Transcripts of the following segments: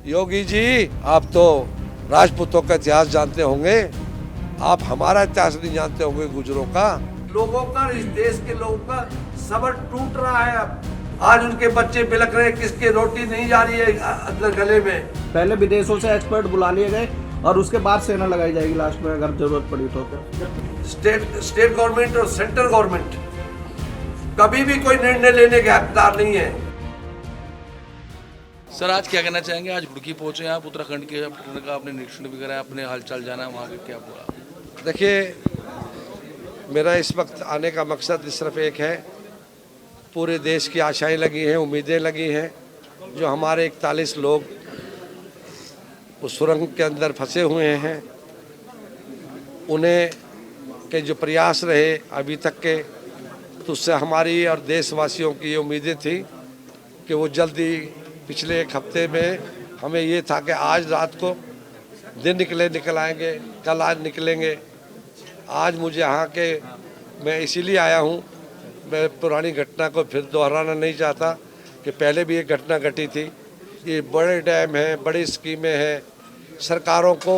योगी जी, आप तो राजपूतों का इतिहास जानते होंगे, आप हमारा इतिहास नहीं जानते होंगे गुजरों का। लोगों का, इस देश के लोगों का सबर टूट रहा है अब। आज उनके बच्चे बिलख रहे हैं, किसके रोटी नहीं जा रही है अंदर गले में। पहले विदेशों से एक्सपर्ट बुला लिए गए और उसके बाद सेना लगाई जाएगी लास्ट में अगर जरूरत पड़ी तो। स्टेट गवर्नमेंट और सेंट्रल गवर्नमेंट कभी भी कोई निर्णय लेने के हकदार नहीं है। सर, आज क्या कहना चाहेंगे? आज घुड़की पहुंचे आप, उत्तराखंड के पटना का आपने निरीक्षण भी करा, अपने हालचाल जाना, वहाँ के क्या हुआ? देखिए, मेरा इस वक्त आने का मकसद सिर्फ एक है, पूरे देश की आशाएं लगी हैं, उम्मीदें लगी हैं। जो हमारे 41 लोग उस सुरंग के अंदर फंसे हुए हैं, उन्हें के जो प्रयास रहे अभी तक के, तो उससे हमारी और देशवासियों की ये उम्मीदें थी कि वो जल्दी, पिछले एक हफ्ते में हमें ये था कि आज रात को दिन निकल आएंगे, कल आज निकलेंगे। आज मुझे यहाँ के, मैं इसीलिए आया हूँ, मैं पुरानी घटना को फिर दोहराना नहीं चाहता कि पहले भी एक घटना घटी थी। ये बड़े डैम हैं, बड़ी स्कीमें हैं, सरकारों को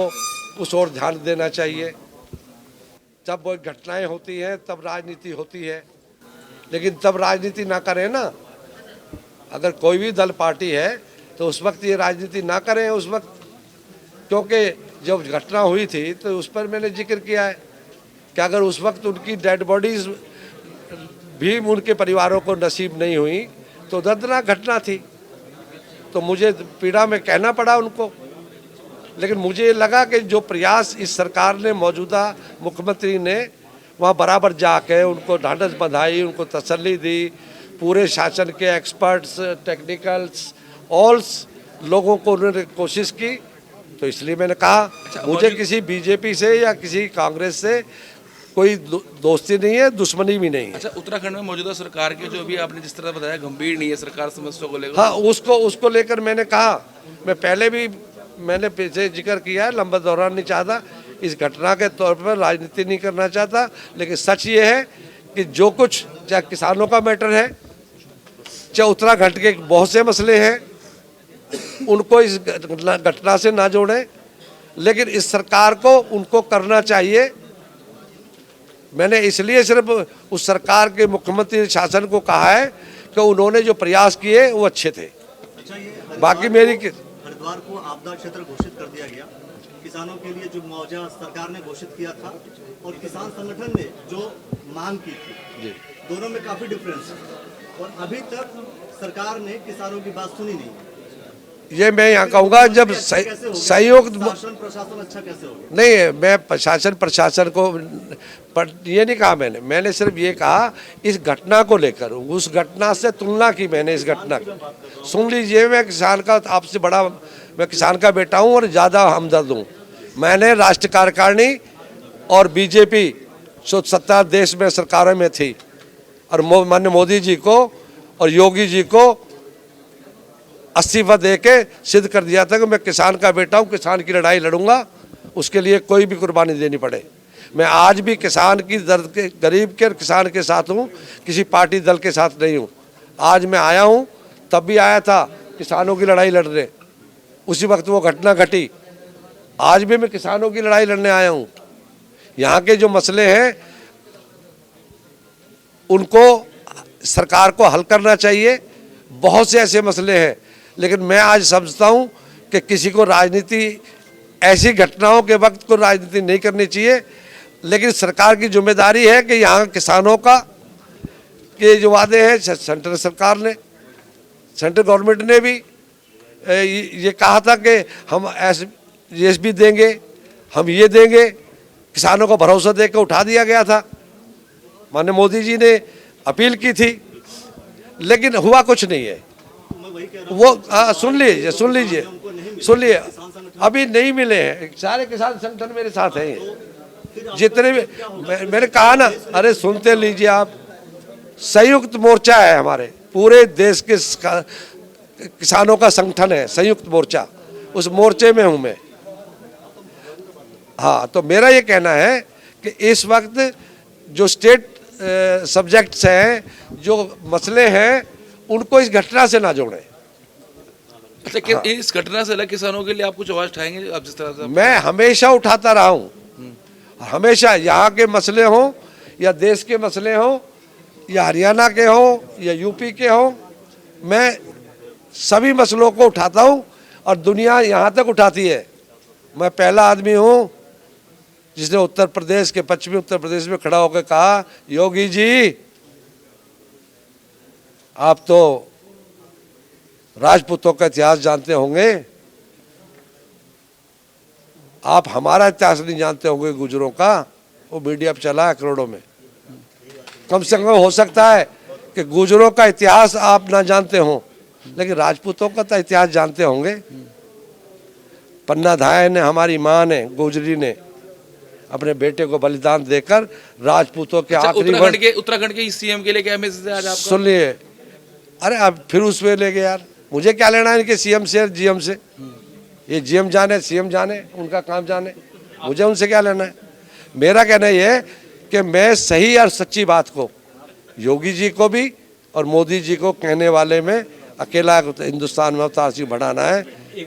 उस ओर ध्यान देना चाहिए। जब वो घटनाएं होती हैं तब राजनीति होती है, लेकिन तब राजनीति ना करें ना। अगर कोई भी दल पार्टी है तो उस वक्त ये राजनीति ना करें उस वक्त, क्योंकि जब घटना हुई थी तो उस पर मैंने जिक्र किया है कि अगर उस वक्त उनकी डेड बॉडीज भी उनके परिवारों को नसीब नहीं हुई तो दर्दनाक घटना थी। तो मुझे पीड़ा में कहना पड़ा उनको, लेकिन मुझे लगा कि जो प्रयास इस सरकार ने, मौजूदा मुख्यमंत्री ने वहाँ बराबर जाके उनको ढांढस बंधाई, उनको तसल्ली दी, पूरे शासन के एक्सपर्ट्स, टेक्निकल्स, ऑल लोगों को उन्होंने कोशिश की। तो इसलिए मैंने कहा मुझे किसी बीजेपी से या किसी कांग्रेस से कोई दोस्ती नहीं है, दुश्मनी भी नहीं है। अच्छा, उत्तराखंड में मौजूदा सरकार के जो भी आपने जिस तरह बताया गंभीर नहीं है सरकार समस्या को लेकर। हाँ, उसको लेकर मैंने कहा, मैं पहले भी मैंने पीछे जिक्र किया है, लंबा दौरान नहीं चाहता, इस घटना के तौर पर राजनीति नहीं करना चाहता, लेकिन सच ये है कि जो कुछ, चाहे किसानों का मैटर है, चाहे उत्तराखंड के बहुत से मसले हैं, उनको इस घटना से ना जोड़ें, लेकिन इस सरकार को उनको करना चाहिए। मैंने इसलिए सिर्फ उस सरकार के मुख्यमंत्री शासन को कहा है कि उन्होंने जो प्रयास किए वो अच्छे थे। बाकी मेरी हरिद्वार को आपदा क्षेत्र घोषित कर दिया गया, किसानों के लिए जो मुआवजा सरकार ने घोषित किया था और किसान संगठन ने जो मांग की थी, दोनों में काफी डिफरेंस है और अभी तक सरकार ने किसानों की बात सुनी नहीं। ये मैं यहाँ कहूँगा, जब सहयोग प्रशासन अच्छा कैसे होगा? नहीं, मैं प्रशासन को ये नहीं कहा, मैंने सिर्फ ये कहा इस घटना को लेकर, उस घटना से तुलना की मैंने। इस घटना सुन लीजिए, मैं किसान का आपसे बड़ा, मैं किसान का बेटा हूँ और ज़्यादा हमदर्द हूँ। मैंने राष्ट्रीय कार्यकारिणी और बीजेपी जो सत्ता देश में सरकारों में थी, और माननीय मोदी जी को और योगी जी को इस्तीफा दे के सिद्ध कर दिया था कि मैं किसान का बेटा हूँ, किसान की लड़ाई लड़ूंगा, उसके लिए कोई भी कुर्बानी देनी पड़े। मैं आज भी किसान की दर्द के, गरीब के और किसान के साथ हूँ, किसी पार्टी दल के साथ नहीं हूँ। आज मैं आया हूँ, तब भी आया था किसानों की लड़ाई लड़ने, उसी वक्त वो घटना घटी। आज भी मैं किसानों की लड़ाई लड़ने आया हूँ। यहाँ के जो मसले हैं उनको सरकार को हल करना चाहिए। बहुत से ऐसे मसले हैं, लेकिन मैं आज समझता हूँ कि किसी को राजनीति, ऐसी घटनाओं के वक्त को राजनीति नहीं करनी चाहिए, लेकिन सरकार की जिम्मेदारी है कि यहाँ किसानों का के जो वादे हैं, सेंट्रल सरकार ने, सेंट्रल गवर्नमेंट ने भी ये कहा था कि हम ऐसे भी देंगे, हम ये देंगे, किसानों को भरोसा देकर उठा दिया गया था। माननीय मोदी जी ने अपील की थी, लेकिन हुआ कुछ नहीं है। वो सुन लीजिए, अभी नहीं मिले हैं। सारे किसान संगठन मेरे साथ हैं, जितने भी, मैंने कहा ना, अरे सुनते लीजिए आप, संयुक्त मोर्चा है हमारे, पूरे देश के किसानों का संगठन है संयुक्त मोर्चा, उस मोर्चे में हूँ मैं। हाँ, तो मेरा ये कहना है कि इस वक्त जो स्टेट सब्जेक्ट्स हैं, जो मसले हैं, उनको इस घटना से ना जोड़ें। अच्छा, क्या इस घटना से अलग किसानों के लिए आप कुछ आवाज उठाएंगे? आप जिस तरह से मैं हमेशा उठाता रहा हूँ, हमेशा, यहाँ के मसले हों या देश के मसले हों या हरियाणा के हों या यूपी के हों, मैं सभी मसलों को उठाता हूँ और दुनिया यहाँ तक उठाती है। मैं पहला आदमी हूँ जिसने उत्तर प्रदेश के, पश्चिमी उत्तर प्रदेश में खड़ा होकर कहा, योगी जी आप तो राजपूतों का इतिहास जानते होंगे, आप हमारा इतिहास नहीं जानते होंगे गुजरों का। वो मीडिया पे चला है करोड़ों में। कम से कम हो सकता है कि गुजरों का इतिहास आप ना जानते हो, लेकिन राजपूतों का तो इतिहास जानते होंगे। पन्ना धाय ने, हमारी माँ ने, गुजरी ने अपने बेटे को बलिदान देकर राजपूतों के आखिरी उत्तराखंड के सीएम के लिए क्या मैसेज है आज आपका? सुन लिए। अरे अब फिर उसमें ले गए यार, मुझे क्या लेना है इनके सीएम से, जीएम से? ये जीएम जाने, सीएम जाने, उनका काम जाने, मुझे उनसे क्या लेना है? मेरा कहना ये है कि मैं सही और सच्ची बात को योगी जी को भी और मोदी जी को कहने वाले में अकेला हिंदुस्तान में अवतार सिंह बढ़ाना है,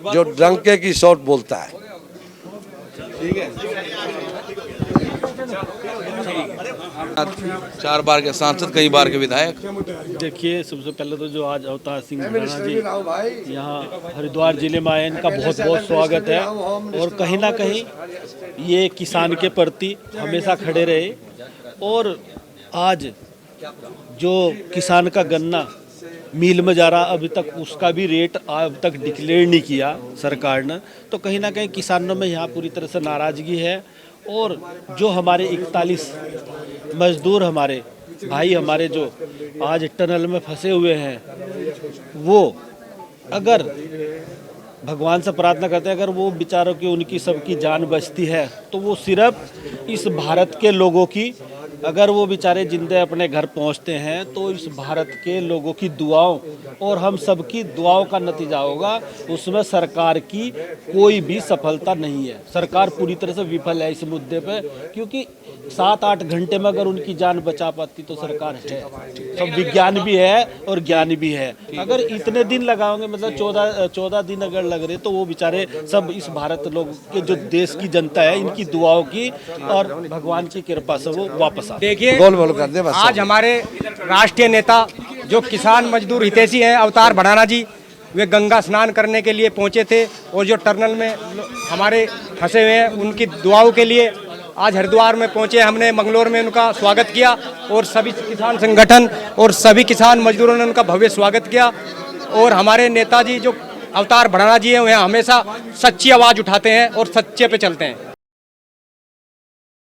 जो डंके की शॉट बोलता है। ठीक है। 4 बार के सांसद, कई बार के विधायक। देखिए, सबसे पहले तो जो आज अवतार सिंह भड़ाना जी यहाँ हरिद्वार जिले में आए, इनका बहुत बहुत स्वागत है। और कहीं ना कहीं ये किसान के प्रति हमेशा खड़े रहे। और आज जो किसान का गन्ना मिल में जा रहा, अभी तक उसका भी रेट अब तक डिक्लेयर नहीं किया सरकार ने, तो कहीं ना कहीं किसानों में यहाँ पूरी तरह से नाराज़गी है। और जो हमारे 41 मजदूर, हमारे भाई, हमारे जो आज टनल में फंसे हुए हैं, वो अगर भगवान से प्रार्थना करते हैं, अगर वो बेचारों की, उनकी सबकी जान बचती है, तो वो सिर्फ इस भारत के लोगों की, अगर वो बेचारे जिंदे अपने घर पहुंचते हैं तो इस भारत के लोगों की दुआओं और हम सबकी दुआओं का नतीजा होगा। उसमें सरकार की कोई भी सफलता नहीं है। सरकार पूरी तरह से विफल है इस मुद्दे पे, क्योंकि 7-8 घंटे में अगर उनकी जान बचा पाती तो सरकार है। सब विज्ञान भी है और ज्ञान भी है। अगर इतने दिन लगाओगे, मतलब 14 दिन अगर लग रहे, तो वो बेचारे सब इस भारत लोग के, जो देश की जनता है, इनकी दुआओं की और भगवान की कृपा से वो वापस। देखिए, बोल कर दे बस। आज हमारे राष्ट्रीय नेता जो किसान मजदूर हितैषी हैं, अवतार भड़ाना जी, वे गंगा स्नान करने के लिए पहुंचे थे। और जो टनल में हमारे फंसे हुए हैं, उनकी दुआओं के लिए आज हरिद्वार में पहुंचे। हमने मंगलोर में उनका स्वागत किया और सभी किसान संगठन और सभी किसान मजदूरों ने उनका भव्य स्वागत किया। और हमारे नेताजी जो अवतार भड़ाना जी हैं, वह हमेशा सच्ची आवाज़ उठाते हैं और सच्चे पे चलते हैं।